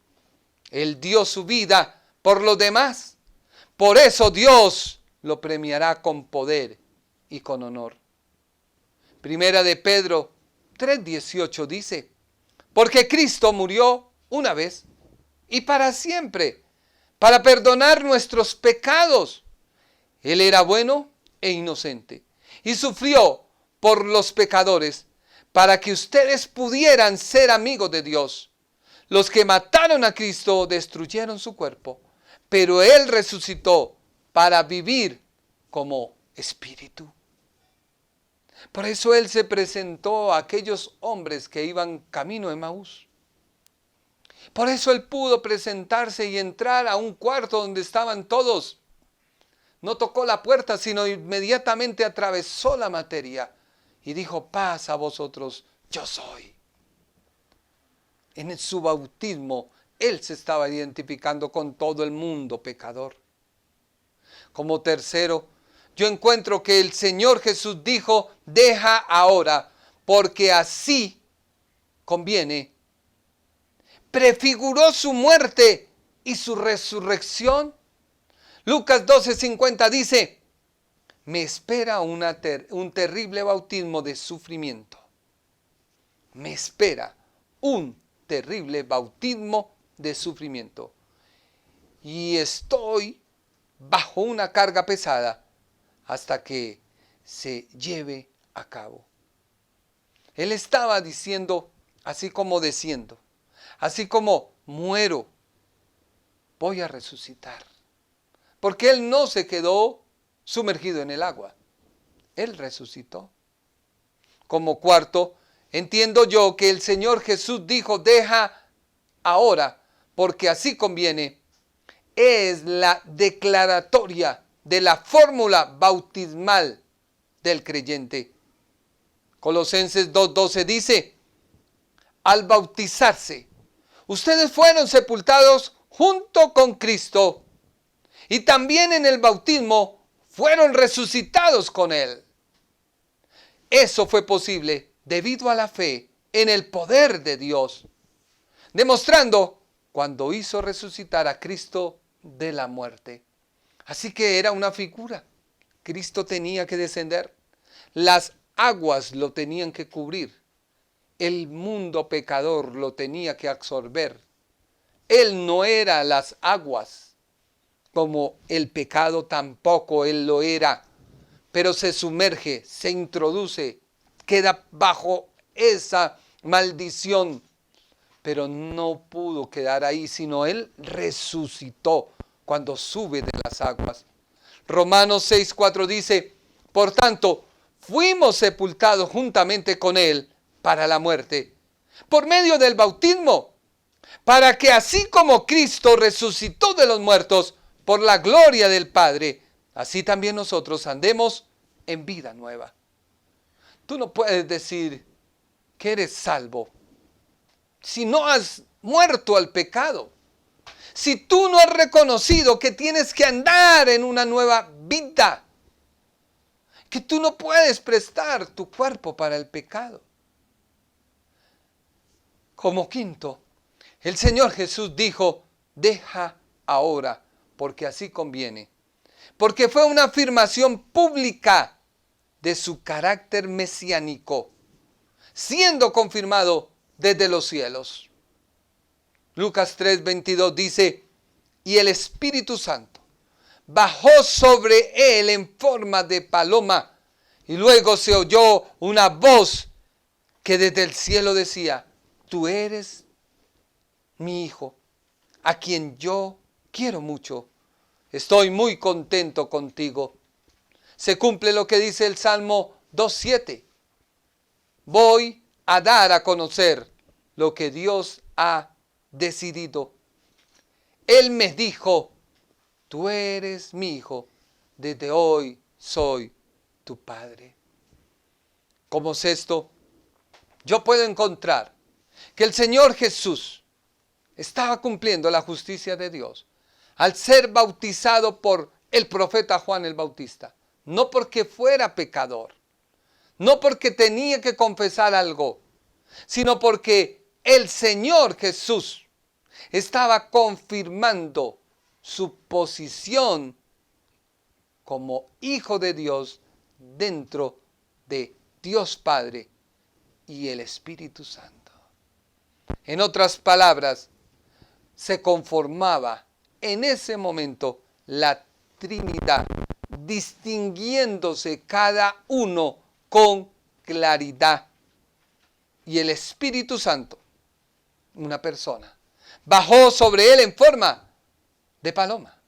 Él dio su vida por los demás. Por eso Dios lo premiará con poder y con honor. Primera de Pedro 3:18 dice, porque Cristo murió una vez y para siempre, para perdonar nuestros pecados. Él era bueno e inocente y sufrió por los pecadores para que ustedes pudieran ser amigos de Dios. Los que mataron a Cristo destruyeron su cuerpo, pero Él resucitó para vivir como espíritu. Por eso Él se presentó a aquellos hombres que iban camino a Emaús. Por eso Él pudo presentarse y entrar a un cuarto donde estaban todos. No tocó la puerta, sino inmediatamente atravesó la materia y dijo, paz a vosotros, yo soy. En su bautismo, Él se estaba identificando con todo el mundo pecador. Como tercero, yo encuentro que el Señor Jesús dijo, deja ahora, porque así conviene. Prefiguró su muerte y su resurrección. Lucas 12:50 dice, me espera un terrible bautismo de sufrimiento. Me espera un terrible bautismo de sufrimiento. y estoy bajo una carga pesada hasta que se lleve a cabo. Él estaba diciendo, así como diciendo, así como muero, voy a resucitar. Porque Él no se quedó sumergido en el agua. Él resucitó. Como cuarto, entiendo yo que el Señor Jesús dijo, deja ahora, porque así conviene. Es la declaratoria de la fórmula bautismal del creyente. Colosenses 2:12 dice, al bautizarse, ustedes fueron sepultados junto con Cristo y también en el bautismo fueron resucitados con Él. Eso fue posible debido a la fe en el poder de Dios, demostrando cuando hizo resucitar a Cristo de la muerte. Así que era una figura. Cristo tenía que descender. Las aguas lo tenían que cubrir. El mundo pecador lo tenía que absorber. Él no era las aguas, como el pecado tampoco Él lo era. Pero se sumerge, se introduce, queda bajo esa maldición. Pero no pudo quedar ahí, sino Él resucitó cuando sube de las aguas. Romanos 6:4 dice, por tanto, fuimos sepultados juntamente con Él para la muerte, por medio del bautismo, para que así como Cristo resucitó de los muertos por la gloria del Padre, así también nosotros andemos en vida nueva. Tú no puedes decir que eres salvo si no has muerto al pecado. Si tú no has reconocido que tienes que andar en una nueva vida, que tú no puedes prestar tu cuerpo para el pecado. Como quinto, el Señor Jesús dijo, deja ahora, porque así conviene. Porque fue una afirmación pública de su carácter mesiánico, siendo confirmado desde los cielos. Lucas 3:22 dice, y el Espíritu Santo bajó sobre él en forma de paloma, y luego se oyó una voz que desde el cielo decía, tú eres mi Hijo, a quien yo quiero mucho. Estoy muy contento contigo. Se cumple lo que dice el Salmo 2:7. Voy a dar a conocer lo que Dios ha decidido. Él me dijo, tú eres mi Hijo, desde hoy soy tu Padre. Como sexto, yo puedo encontrar que el Señor Jesús estaba cumpliendo la justicia de Dios al ser bautizado por el profeta Juan el Bautista. No porque fuera pecador, no porque tenía que confesar algo, sino porque el Señor Jesús estaba confirmando su posición como Hijo de Dios dentro de Dios Padre y el Espíritu Santo. En otras palabras, se conformaba en ese momento la Trinidad, distinguiéndose cada uno con claridad. Y el Espíritu Santo, una persona, bajó sobre él en forma de paloma.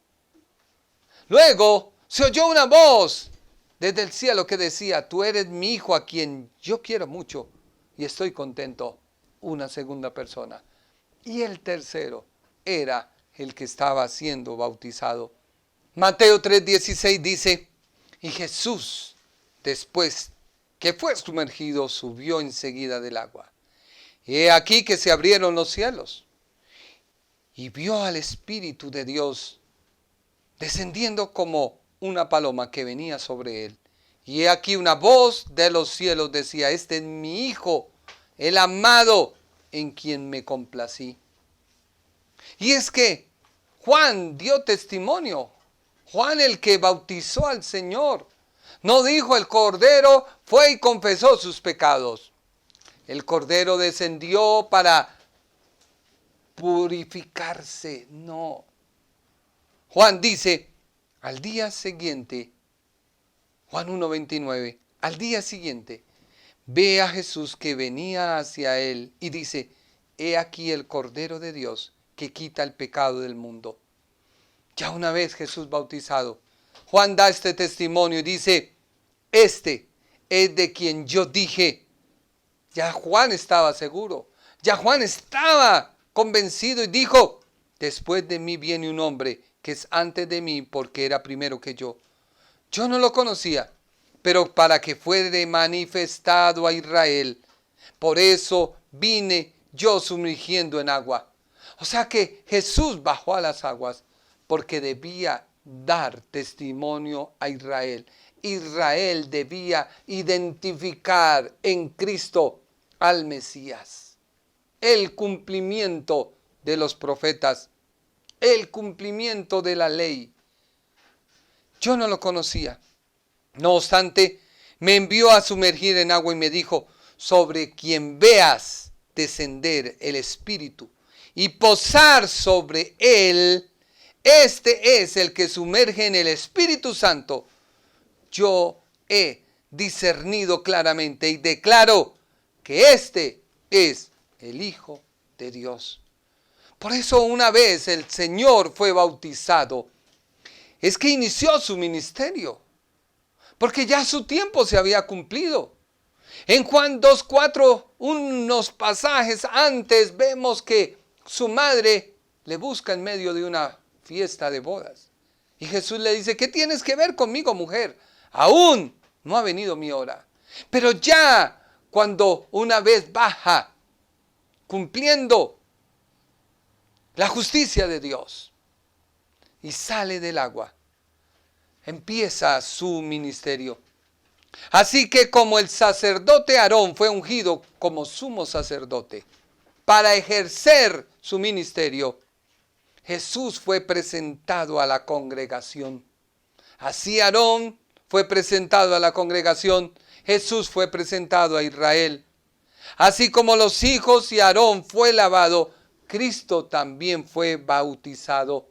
Luego se oyó una voz desde el cielo que decía, tú eres mi Hijo a quien yo quiero mucho y estoy contento. Una segunda persona. Y el tercero era el que estaba siendo bautizado. Mateo 3:16 dice, y Jesús, después que fue sumergido, subió enseguida del agua. Y he aquí que se abrieron los cielos, y vio al Espíritu de Dios descendiendo como una paloma que venía sobre él. Y he aquí una voz de los cielos decía, este es mi Hijo, el amado, en quien me complací. Y es que Juan dio testimonio. Juan, el que bautizó al Señor, no dijo el Cordero fue y confesó sus pecados. El Cordero descendió para purificarse. No. Juan dice, al día siguiente, Juan 1:29, al día siguiente, ve a Jesús que venía hacia él y dice, he aquí el Cordero de Dios que quita el pecado del mundo. Ya una vez Jesús bautizado, Juan da este testimonio y dice, este es de quien yo dije. Ya Juan estaba seguro, ya Juan estaba convencido y dijo, después de mí viene un hombre que es antes de mí porque era primero que yo. Yo no lo conocía, pero para que fuere manifestado a Israel. Por eso vine yo sumergiendo en agua. O sea que Jesús bajó a las aguas porque debía dar testimonio a Israel. Israel debía identificar en Cristo al Mesías. El cumplimiento de los profetas, el cumplimiento de la ley. Yo no lo conocía. No obstante, me envió a sumergir en agua y me dijo, sobre quien veas descender el Espíritu y posar sobre él, este es el que sumerge en el Espíritu Santo. Yo he discernido claramente y declaro que este es el Hijo de Dios. Por eso una vez el Señor fue bautizado, es que inició su ministerio, porque ya su tiempo se había cumplido. En Juan 2:4, unos pasajes antes, vemos que su madre le busca en medio de una fiesta de bodas. Y Jesús le dice, ¿qué tienes que ver conmigo, mujer? Aún no ha venido mi hora. Pero ya cuando una vez baja, cumpliendo la justicia de Dios, y sale del agua, empieza su ministerio. Así que como el sacerdote Aarón fue ungido como sumo sacerdote para ejercer su ministerio, Jesús fue presentado a la congregación. Así Aarón fue presentado a la congregación, Jesús fue presentado a Israel. Así como los hijos y Aarón fue lavado, Cristo también fue bautizado.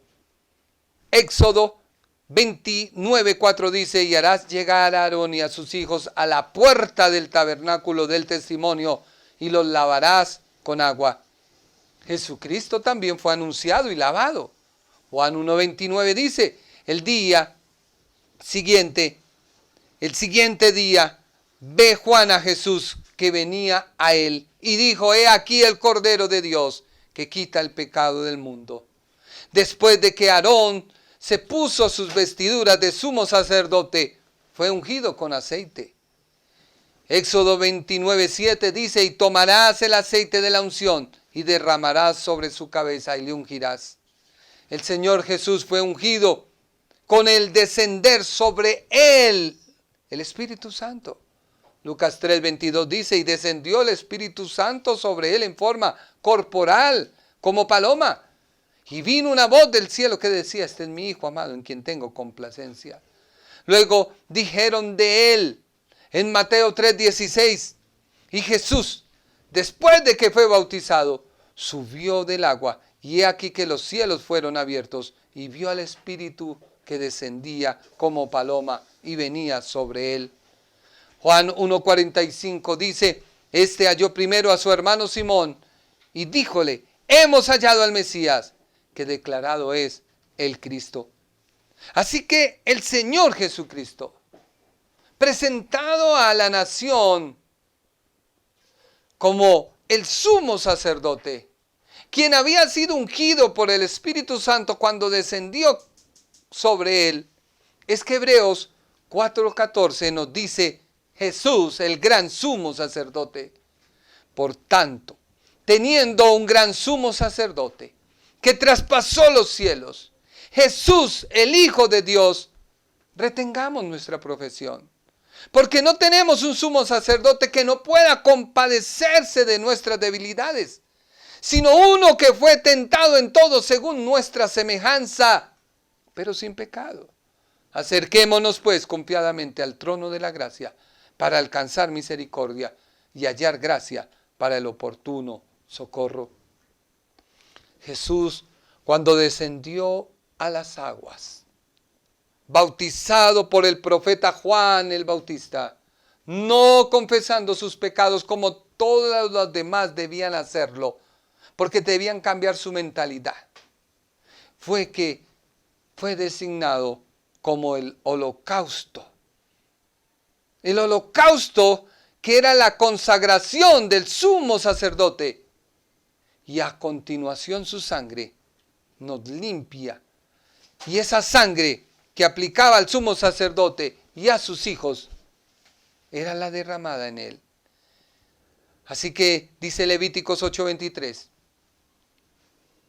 Éxodo 29:4 dice, y harás llegar a Aarón y a sus hijos a la puerta del tabernáculo del testimonio y los lavarás con agua. Jesucristo también fue anunciado y lavado. Juan 1:29 dice, el siguiente día, ve Juan a Jesús que venía a él y dijo, he aquí el Cordero de Dios que quita el pecado del mundo. Después de que Aarón se puso sus vestiduras de sumo sacerdote, fue ungido con aceite. Éxodo 29:7 dice, y tomarás el aceite de la unción y derramarás sobre su cabeza y le ungirás. El Señor Jesús fue ungido con el descender sobre él el Espíritu Santo. Lucas 3:22 dice, y descendió el Espíritu Santo sobre él en forma corporal, como paloma. Y vino una voz del cielo que decía, este es mi Hijo amado en quien tengo complacencia. Luego dijeron de él en Mateo 3:16, y Jesús, después de que fue bautizado, subió del agua, y he aquí que los cielos fueron abiertos, y vio al Espíritu que descendía como paloma y venía sobre él. Juan 1:45 dice, este halló primero a su hermano Simón, y díjole, hemos hallado al Mesías, que declarado es el Cristo. Así que el Señor Jesucristo, presentado a la nación como el sumo sacerdote, quien había sido ungido por el Espíritu Santo cuando descendió sobre él, es que Hebreos 4:14 nos dice, Jesús, el gran sumo sacerdote. Por tanto, teniendo un gran sumo sacerdote, que traspasó los cielos, Jesús, el Hijo de Dios, retengamos nuestra profesión. Porque no tenemos un sumo sacerdote que no pueda compadecerse de nuestras debilidades, sino uno que fue tentado en todo según nuestra semejanza, pero sin pecado. Acerquémonos pues confiadamente al trono de la gracia para alcanzar misericordia y hallar gracia para el oportuno socorro. Jesús, cuando descendió a las aguas, bautizado por el profeta Juan el Bautista, no confesando sus pecados como todos los demás debían hacerlo, porque debían cambiar su mentalidad, fue designado como el holocausto. El holocausto que era la consagración del sumo sacerdote. Y a continuación su sangre nos limpia. Y esa sangre que aplicaba al sumo sacerdote y a sus hijos era la derramada en él. Así que dice Levíticos 8:23.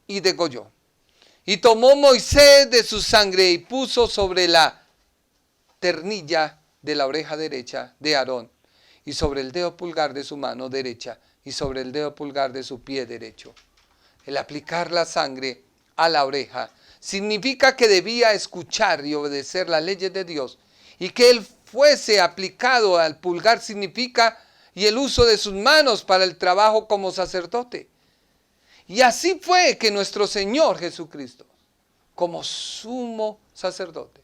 Y degolló. Y tomó Moisés de su sangre y puso sobre la ternilla de la oreja derecha de Aarón, y sobre el dedo pulgar de su mano derecha, y sobre el dedo pulgar de su pie derecho. El aplicar la sangre a la oreja significa que debía escuchar y obedecer las leyes de Dios, y que él fuese aplicado al pulgar significa y el uso de sus manos para el trabajo como sacerdote. Y así fue que nuestro Señor Jesucristo, como sumo sacerdote,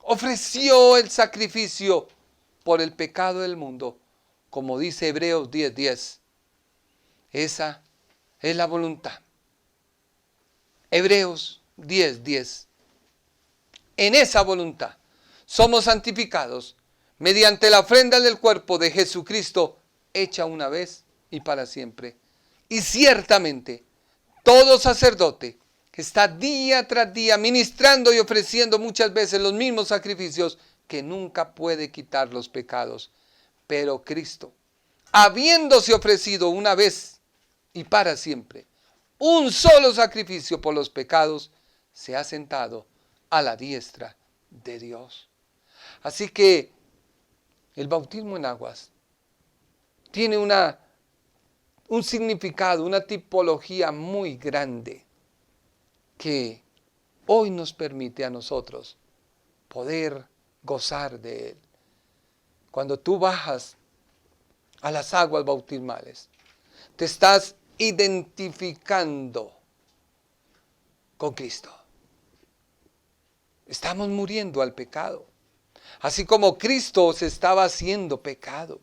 ofreció el sacrificio por el pecado del mundo, como dice Hebreos 10:10. Esa es la voluntad. Hebreos 10:10. En esa voluntad somos santificados mediante la ofrenda del cuerpo de Jesucristo, hecha una vez y para siempre. Y ciertamente, todo sacerdote que está día tras día ministrando y ofreciendo muchas veces los mismos sacrificios, que nunca puede quitar los pecados. Pero Cristo, habiéndose ofrecido una vez y para siempre, un solo sacrificio por los pecados, se ha sentado a la diestra de Dios. Así que el bautismo en aguas tiene un significado, una tipología muy grande que hoy nos permite a nosotros poder gozar de él. Cuando tú bajas a las aguas bautismales, te estás identificando con Cristo. Estamos muriendo al pecado. Así como Cristo se estaba haciendo pecado.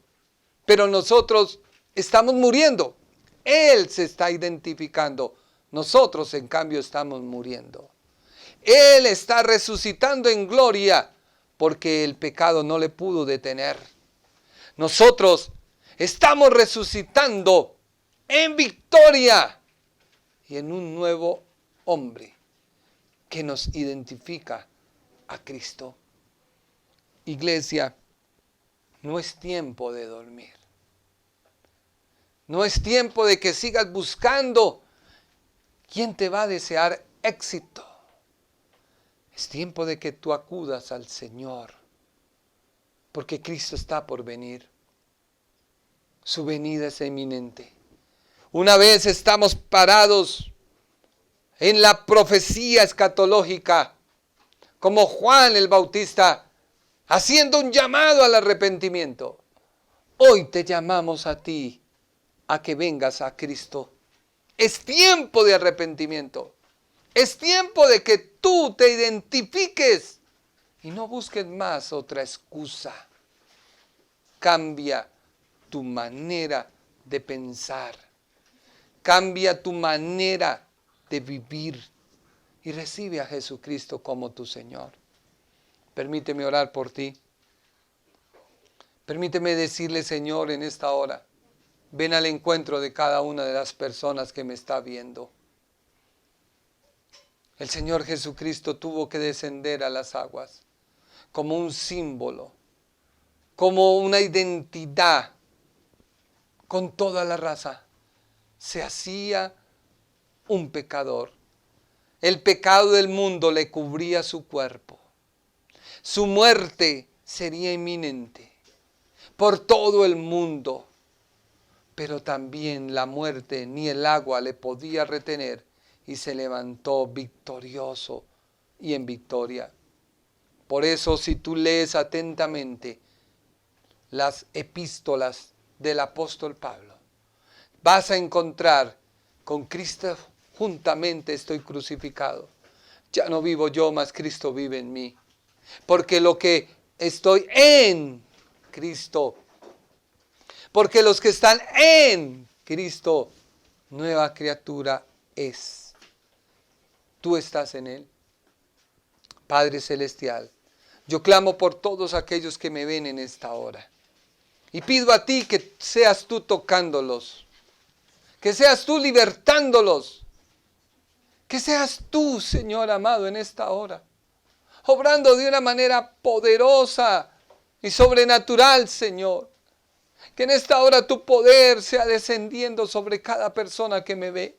Pero nosotros estamos muriendo. Él se está identificando. Nosotros, en cambio, estamos muriendo. Él está resucitando en gloria porque el pecado no le pudo detener. Nosotros estamos resucitando en victoria y en un nuevo hombre que nos identifica a Cristo. Iglesia, no es tiempo de dormir. No es tiempo de que sigas buscando quién te va a desear éxito. Es tiempo de que tú acudas al Señor, porque Cristo está por venir. Su venida es inminente. Una vez estamos parados en la profecía escatológica, como Juan el Bautista, haciendo un llamado al arrepentimiento. Hoy te llamamos a ti, a que vengas a Cristo. Es tiempo de arrepentimiento. Es tiempo de que tú te identifiques y no busques más otra excusa. Cambia tu manera de pensar. Cambia tu manera de vivir y recibe a Jesucristo como tu Señor. Permíteme orar por ti. Permíteme decirle, Señor, en esta hora, ven al encuentro de cada una de las personas que me está viendo. El Señor Jesucristo tuvo que descender a las aguas como un símbolo, como una identidad con toda la raza. Se hacía un pecador. El pecado del mundo le cubría su cuerpo. Su muerte sería inminente por todo el mundo. Pero también la muerte ni el agua le podía retener y se levantó victorioso y en victoria. Por eso, si tú lees atentamente las epístolas del apóstol Pablo, vas a encontrar: con Cristo juntamente estoy crucificado. Ya no vivo yo, mas Cristo vive en mí. Porque lo que estoy en Cristo, porque los que están en Cristo, nueva criatura es. Tú estás en Él. Padre Celestial, yo clamo por todos aquellos que me ven en esta hora. Y pido a ti que seas tú tocándolos, que seas tú libertándolos, que seas tú, Señor amado, en esta hora, obrando de una manera poderosa y sobrenatural, Señor. Que en esta hora tu poder sea descendiendo sobre cada persona que me ve.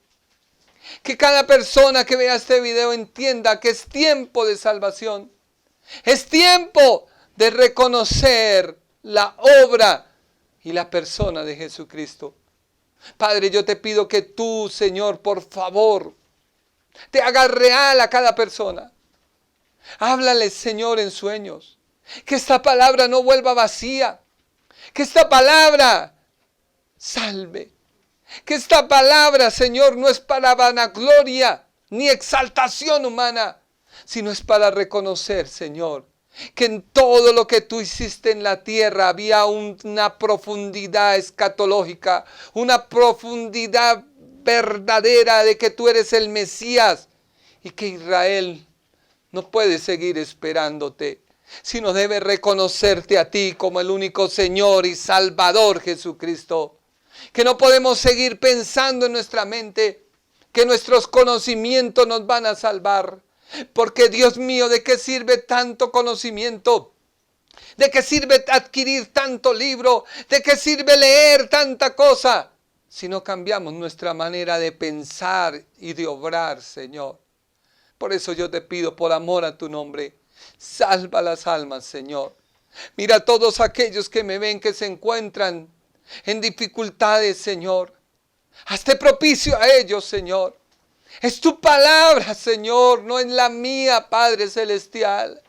Que cada persona que vea este video entienda que es tiempo de salvación. Es tiempo de reconocer la obra y la persona de Jesucristo. Padre, yo te pido que tú, Señor, por favor, te hagas real a cada persona. Háblale, Señor, en sueños. Que esta palabra no vuelva vacía. Que esta palabra salve. Que esta palabra, Señor, no es para vanagloria ni exaltación humana, sino es para reconocer, Señor, que en todo lo que tú hiciste en la tierra había una profundidad escatológica, una profundidad verdadera de que tú eres el Mesías y que Israel no puede seguir esperándote, sino debe reconocerte a ti como el único Señor y Salvador Jesucristo. Que no podemos seguir pensando en nuestra mente que nuestros conocimientos nos van a salvar. Porque Dios mío, ¿de qué sirve tanto conocimiento? ¿De qué sirve adquirir tanto libro? ¿De qué sirve leer tanta cosa? Si no cambiamos nuestra manera de pensar y de obrar, Señor. Por eso yo te pido, por amor a tu nombre, salva las almas, Señor. Mira a todos aquellos que me ven que se encuentran en dificultades, Señor. Hazte propicio a ellos, Señor. Es tu palabra, Señor, no es la mía, Padre Celestial.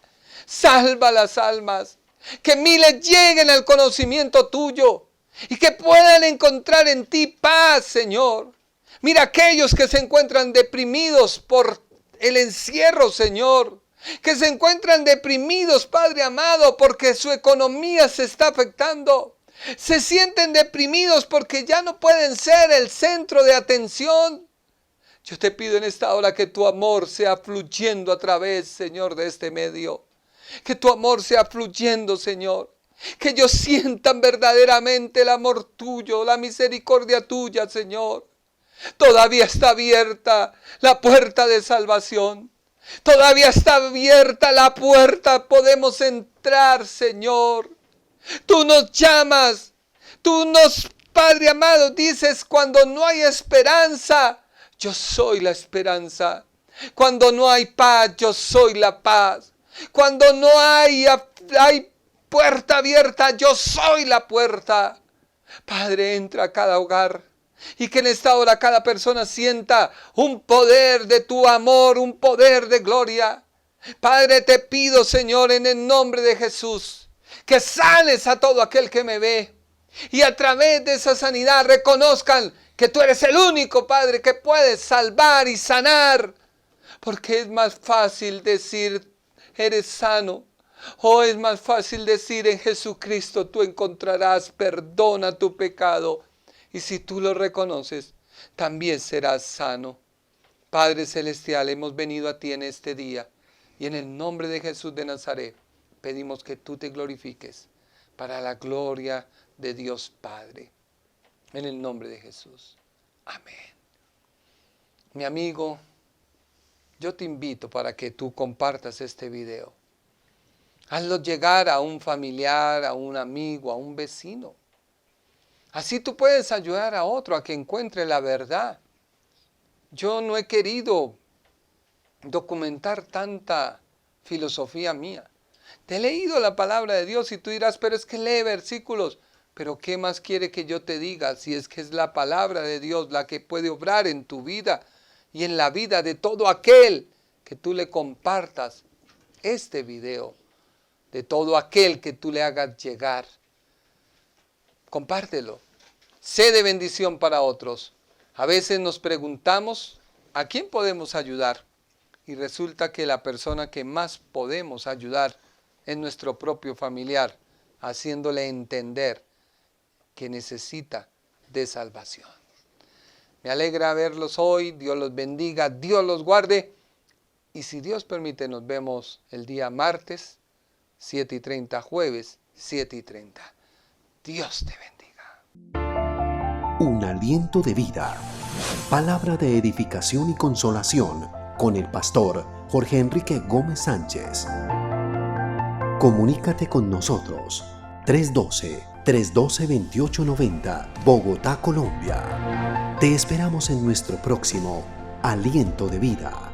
Salva las almas. Que miles lleguen al conocimiento tuyo y que puedan encontrar en ti paz, Señor. Mira aquellos que se encuentran deprimidos por el encierro, Señor. Que se encuentran deprimidos, Padre amado, porque su economía se está afectando. Se sienten deprimidos porque ya no pueden ser el centro de atención. Yo te pido en esta hora que tu amor sea fluyendo a través, Señor, de este medio. Que tu amor sea fluyendo, Señor. Que ellos sientan verdaderamente el amor tuyo, la misericordia tuya, Señor. Todavía está abierta la puerta de salvación. Todavía está abierta la puerta. Podemos entrar, Señor. Tú nos llamas, Padre amado, dices, cuando no hay esperanza, yo soy la esperanza. Cuando no hay paz, yo soy la paz. Cuando no hay puerta abierta, yo soy la puerta. Padre, entra a cada hogar y que en esta hora cada persona sienta un poder de tu amor, un poder de gloria. Padre, te pido, Señor, en el nombre de Jesús, que sanes a todo aquel que me ve. Y a través de esa sanidad reconozcan que tú eres el único, Padre, que puedes salvar y sanar. Porque es más fácil decir, eres sano. O es más fácil decir, en Jesucristo tú encontrarás perdón a tu pecado. Y si tú lo reconoces, también serás sano. Padre Celestial, hemos venido a ti en este día. Y en el nombre de Jesús de Nazaret, pedimos que tú te glorifiques para la gloria de Dios Padre. En el nombre de Jesús. Amén. Mi amigo, yo te invito para que tú compartas este video. Hazlo llegar a un familiar, a un amigo, a un vecino. Así tú puedes ayudar a otro a que encuentre la verdad. Yo no he querido documentar tanta filosofía mía. Te he leído la palabra de Dios y tú dirás, pero es que lee versículos. Pero ¿qué más quiere que yo te diga si es que es la palabra de Dios la que puede obrar en tu vida y en la vida de todo aquel que tú le compartas este video, de todo aquel que tú le hagas llegar? Compártelo. Sé de bendición para otros. A veces nos preguntamos, ¿a quién podemos ayudar? y resulta que la persona que más podemos ayudar es nuestro propio familiar, haciéndole entender que necesita de salvación. Me alegra verlos hoy, Dios los bendiga, Dios los guarde, y si Dios permite nos vemos el día martes 7:30, jueves 7:30. Dios te bendiga. Un aliento de vida. Palabra de edificación y consolación con el pastor Jorge Enrique Gómez Sánchez. Comunícate con nosotros. 312-312-2890, Bogotá, Colombia. Te esperamos en nuestro próximo Aliento de Vida.